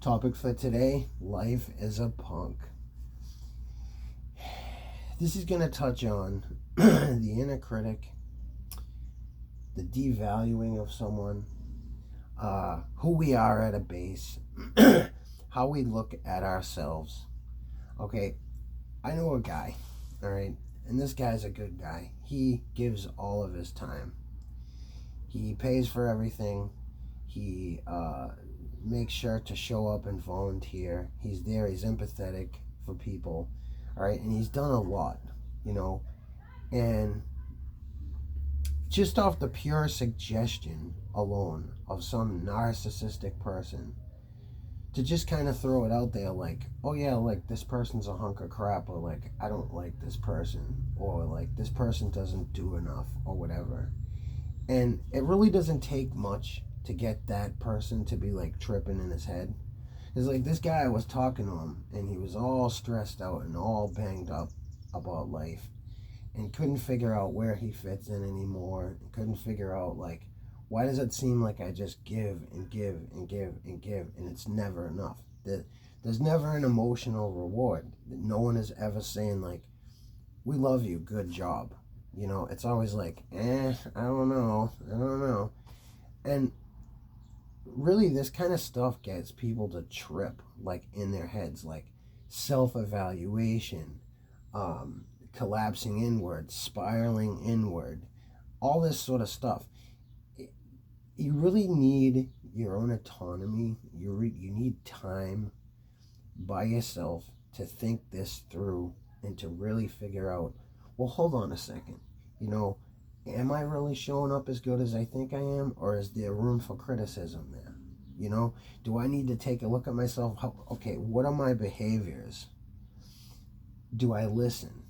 Topic for today, life is a punk. This is going to touch on the inner critic, the devaluing of someone, who we are at a base, how we look at ourselves. Okay, I know a guy, all right, and this guy's a good guy. He gives all of his time. He pays for everything. He makes sure to show up and volunteer. He's there. He's empathetic for people, all right, and he's done a lot, and just off the pure suggestion alone of some narcissistic person to just kind of throw it out there like, oh yeah, like this person's a hunk of crap, or like I don't like this person, or like this person doesn't do enough, or whatever. And it really doesn't take much to get that person to be like tripping in his head. It's like this guy was talking to him and he was all stressed out and all banged up about life and couldn't figure out where he fits in anymore, and couldn't figure out like, why does it seem like I just give and give and give and give and it's never enough? There's never an emotional reward. No one is ever saying like, we love you, good job. It's always like, I don't know. And really this kind of stuff gets people to trip like in their heads, like self-evaluation, collapsing inward, spiraling inward, all this sort of stuff. You really need your own autonomy. You need time by yourself to think this through and to really figure out, well, hold on a second. Am I really showing up as good as I think I am, or is there room for criticism there? Do I need to take a look at myself? Okay, what are my behaviors? Do I listen?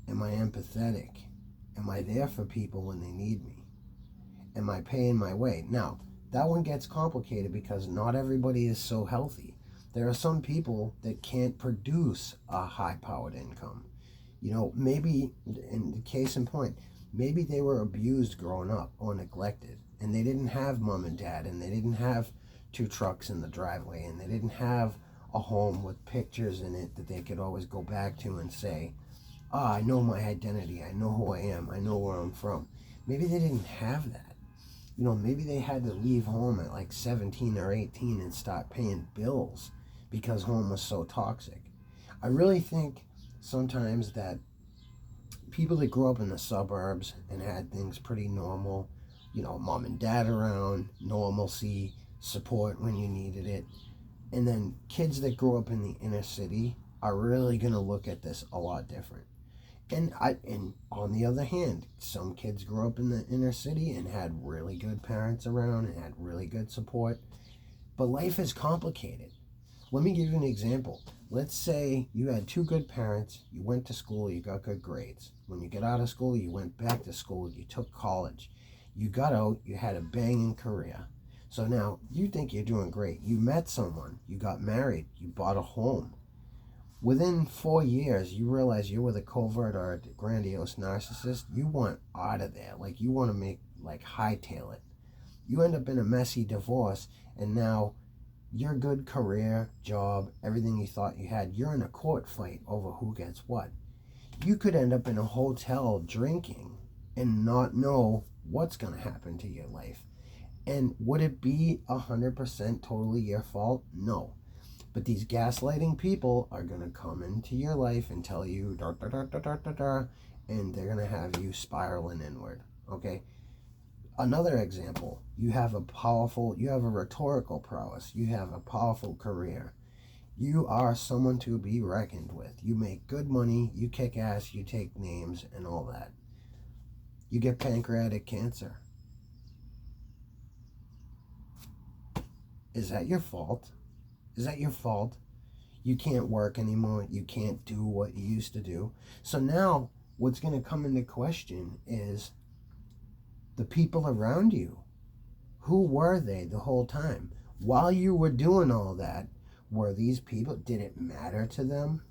Am I empathetic? Am I there for people when they need me? Am I paying my way? Now, that one gets complicated because not everybody is so healthy. There are some people that can't produce a high-powered income. Maybe, in the case in point, maybe they were abused growing up or neglected, and they didn't have mom and dad, and they didn't have 2 trucks in the driveway, and they didn't have a home with pictures in it that they could always go back to and say, I know my identity, I know who I am, I know where I'm from. Maybe they didn't have that. Maybe they had to leave home at like 17 or 18 and start paying bills because home was so toxic. I really think sometimes that people that grew up in the suburbs and had things pretty normal, mom and dad around, normalcy, support when you needed it, and then kids that grew up in the inner city are really going to look at this a lot different. And on the other hand, some kids grew up in the inner city and had really good parents around and had really good support. But life is complicated. Let me give you an example. Let's say you had 2 good parents, you went to school, you got good grades. When you get out of school, you went back to school, you took college. You got out, you had a banging career. So now you think you're doing great. You met someone, you got married, you bought a home. Within 4 years, you realize you're with a covert or a grandiose narcissist. You want out of there. Like, you want to hightail it. You end up in a messy divorce, and now your good career, job, everything you thought you had, you're in a court fight over who gets what. You could end up in a hotel drinking and not know what's going to happen to your life. And would it be 100% totally your fault? No. But these gaslighting people are going to come into your life and tell you, and they're going to have you spiraling inward, okay? Another example, you have a rhetorical prowess, you have a powerful career. You are someone to be reckoned with. You make good money, you kick ass, you take names, and all that. You get pancreatic cancer. Is that your fault? Is that your fault? You can't work anymore. You can't do what you used to do. So now what's going to come into question is the people around you. Who were they the whole time? While you were doing all that, were these people, did it matter to them?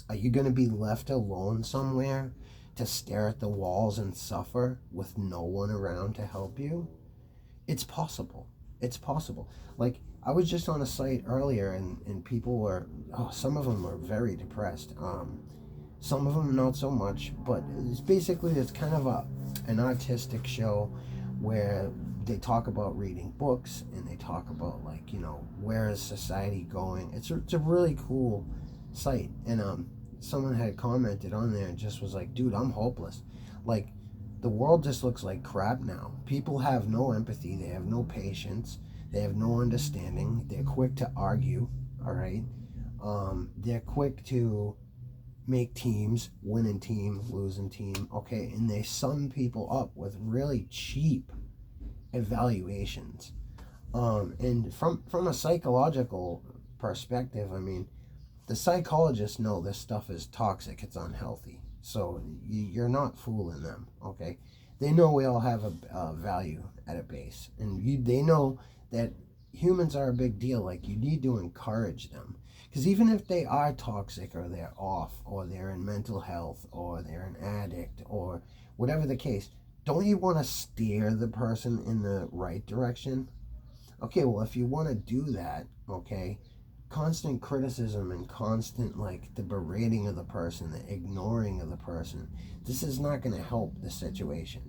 Are you going to be left alone somewhere to stare at the walls and suffer with no one around to help you? It's possible. It's possible. Like, I was just on a site earlier, and people were, some of them were very depressed. Some of them not so much, but it's kind of an artistic show where they talk about reading books, and they talk about, like, where is society going. It's a really cool site, and someone had commented on there and just was like, dude, I'm hopeless. Like, the world just looks like crap now. People have no empathy, they have no patience, they have no understanding, they're quick to argue, all right? They're quick to make teams, winning team, losing team, okay? And they sum people up with really cheap evaluations. And from a psychological perspective, I mean, the psychologists know this stuff is toxic, it's unhealthy. So you're not fooling them, okay? They know we all have a value at a base, and they know that humans are a big deal. Like, you need to encourage them, because even if they are toxic, or they're off, or they're in mental health, or they're an addict, or whatever the case, don't you want to steer the person in the right direction? Okay, well, if you want to do that, okay, constant criticism and constant, like, the berating of the person, the ignoring of the person, this is not going to help the situation.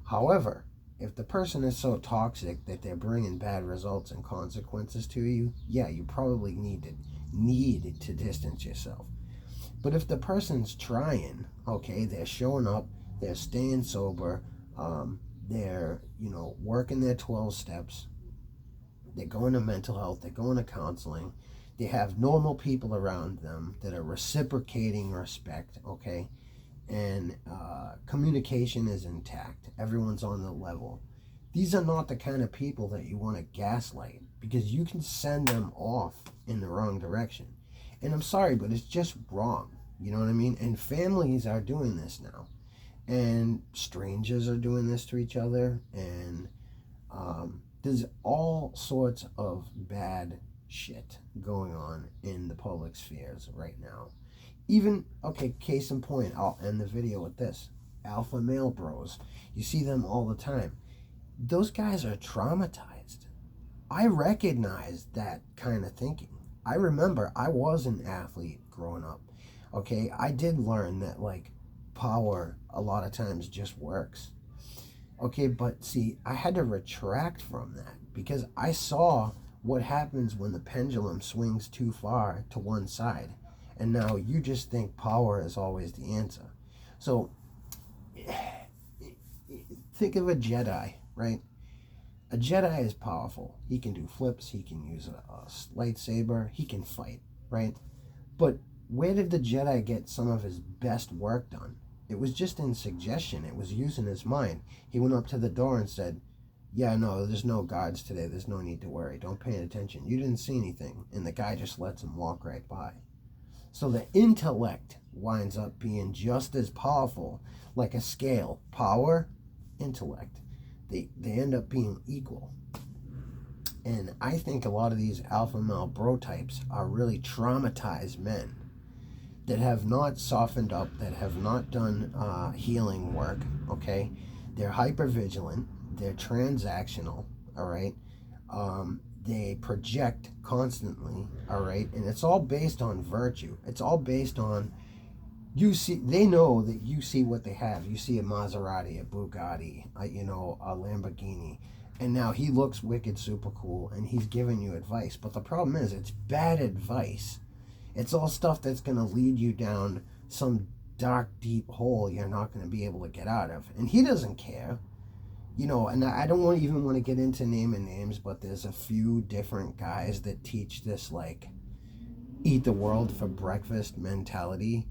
However, if the person is so toxic that they're bringing bad results and consequences to you, yeah, you probably need to distance yourself. But if the person's trying, okay, they're showing up, they're staying sober, they're, working their 12 steps, they're going to mental health, they're going to counseling, they have normal people around them that are reciprocating respect, okay? And communication is intact. Everyone's on the level. These are not the kind of people that you want to gaslight, because you can send them off in the wrong direction. And I'm sorry, but it's just wrong. You know what I mean? And families are doing this now. And strangers are doing this to each other. And there's all sorts of bad shit going on in the public spheres right now. Even, okay, case in point, I'll end the video with this. Alpha male bros. You see them all the time. Those guys are traumatized. I recognize that kind of thinking. I remember I was an athlete growing up. Okay, I did learn that, like, power a lot of times just works. Okay, but see, I had to retract from that, because I saw what happens when the pendulum swings too far to one side. And now you just think power is always the answer. So think of a Jedi, right? A Jedi is powerful. He can do flips, he can use a lightsaber, he can fight, right? But where did the Jedi get some of his best work done? It was just in suggestion. It was using his mind. He went up to the door and said, yeah, no, there's no guards today. There's no need to worry. Don't pay attention. You didn't see anything. And the guy just lets him walk right by. So the intellect winds up being just as powerful, like a scale. Power, intellect. They end up being equal. And I think a lot of these alpha male bro types are really traumatized men that have not softened up, that have not done healing work, okay? They're hypervigilant, they're transactional, all right? They project constantly, all right? And it's all based on virtue. It's all based on, they know that you see what they have. You see a Maserati, a Bugatti, a Lamborghini, and now he looks wicked super cool, and he's giving you advice. But the problem is, it's bad advice. It's all stuff that's going to lead you down some dark, deep hole you're not going to be able to get out of. And he doesn't care. And I don't even want to get into naming names, but there's a few different guys that teach this, like, eat the world for breakfast mentality.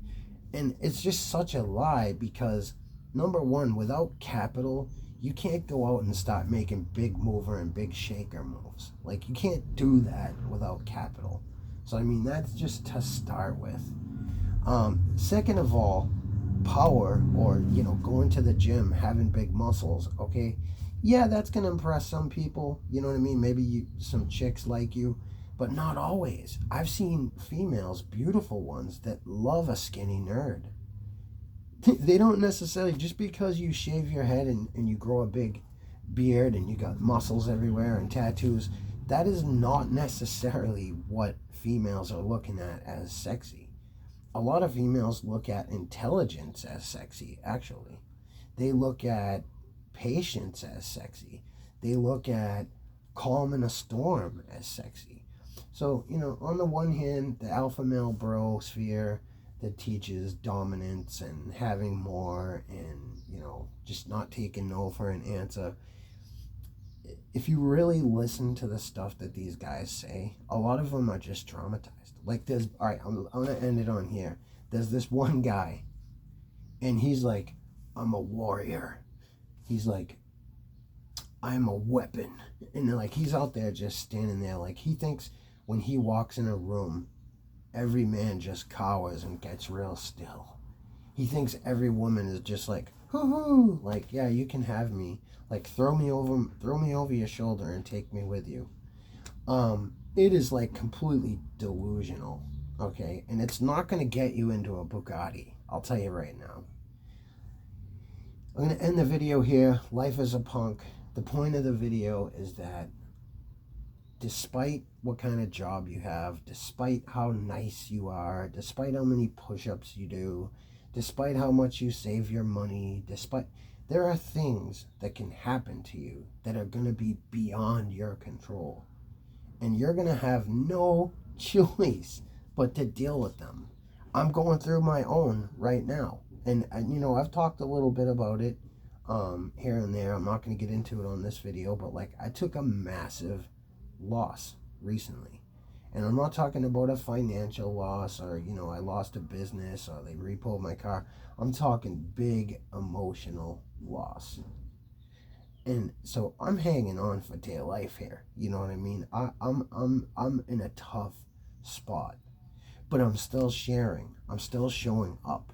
And it's just such a lie, because, number one, without capital, you can't go out and start making big mover and big shaker moves. Like, you can't do that without capital. So, I mean, that's just to start with. Second of all, power, or, going to the gym, having big muscles, okay? Yeah, that's going to impress some people, you know what I mean? Maybe some chicks like you, but not always. I've seen females, beautiful ones, that love a skinny nerd. They don't necessarily, just because you shave your head and you grow a big beard and you got muscles everywhere and tattoos, that is not necessarily what females are looking at as sexy. A lot of females look at intelligence as sexy, actually. They look at patience as sexy. They look at calm in a storm as sexy. So, on the one hand, the alpha male blogosphere that teaches dominance and having more and, just not taking no for an answer. If you really listen to the stuff that these guys say, a lot of them are just traumatized. Like all right, I'm going to end it on here. There's this one guy, and he's like, I'm a warrior. He's like, I'm a weapon. And like, he's out there just standing there. Like, he thinks when he walks in a room, every man just cowers and gets real still. He thinks every woman is just like, hoo-hoo, like, yeah, you can have me. Like, throw me over your shoulder and take me with you. It is like completely delusional, okay? And it's not going to get you into a Bugatti. I'll tell you right now. I'm going to end the video here. Life is a punk. The point of the video is that despite what kind of job you have, despite how nice you are, despite how many push-ups you do, despite how much you save your money, there are things that can happen to you that are going to be beyond your control. And you're going to have no choice but to deal with them. I'm going through my own right now. And I've talked a little bit about it here and there. I'm not going to get into it on this video, but like, I took a massive loss recently. And I'm not talking about a financial loss or, I lost a business or they repoed my car. I'm talking big emotional loss. And so I'm hanging on for dear life here. You know what I mean? I'm in a tough spot. But I'm still sharing. I'm still showing up.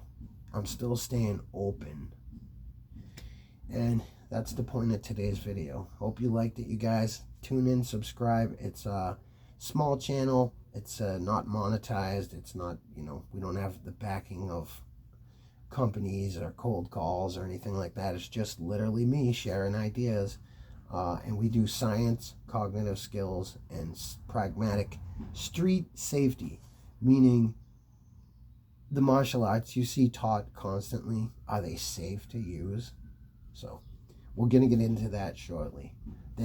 I'm still staying open. And that's the point of today's video. Hope you liked it, you guys. Tune in, subscribe. It's a small channel. It's not monetized. It's not, we don't have the backing of companies or cold calls or anything like that. It's just literally me sharing ideas. And we do science, cognitive skills, and pragmatic street safety, meaning the martial arts you see taught constantly, are they safe to use? So we're going to get into that shortly.